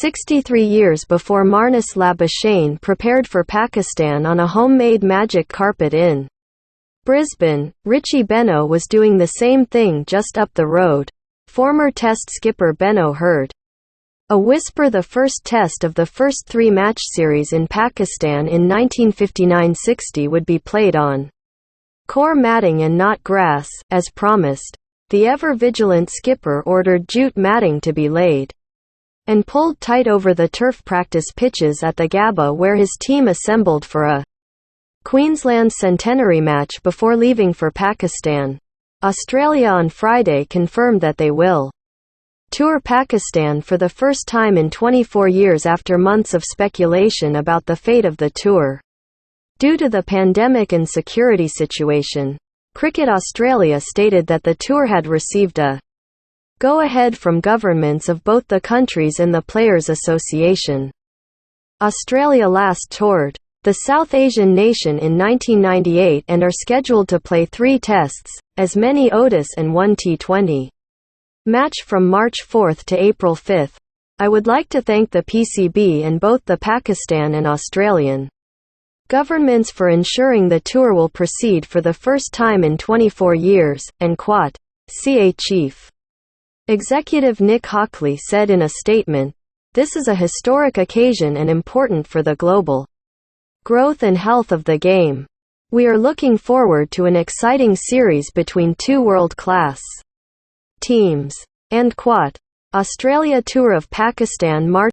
63 years before Marnus Labuschagne prepared for Pakistan on a homemade magic carpet in Brisbane, Richie Benaud was doing the same thing just up the road. Former Test skipper Benaud heard a whisper the first Test of the first three-match series in Pakistan in 1959-60 would be played on core matting and not grass, as promised. The ever-vigilant skipper ordered jute matting to be laid and pulled tight over the turf practice pitches at the Gabba where his team assembled for a Queensland centenary match before leaving for Pakistan. Australia on Friday confirmed that they will tour Pakistan for the first time in 24 years after months of speculation about the fate of the tour due to the pandemic and security situation. Cricket Australia stated that the tour had received a go-ahead from governments of both the countries and the Players Association. Australia last toured the South Asian nation in 1998 and are scheduled to play 3 tests, as many ODIs and 1 T20 match from March 4 to April 5. I would like to thank the PCB and both the Pakistan and Australian governments for ensuring the tour will proceed for the first time in 24 years, and Quat. CA Chief Executive Nick Hockley said in a statement, "This is a historic occasion and important for the global growth and health of the game. We are looking forward to an exciting series between 2 world-class teams." And Quat. Australia Tour of Pakistan March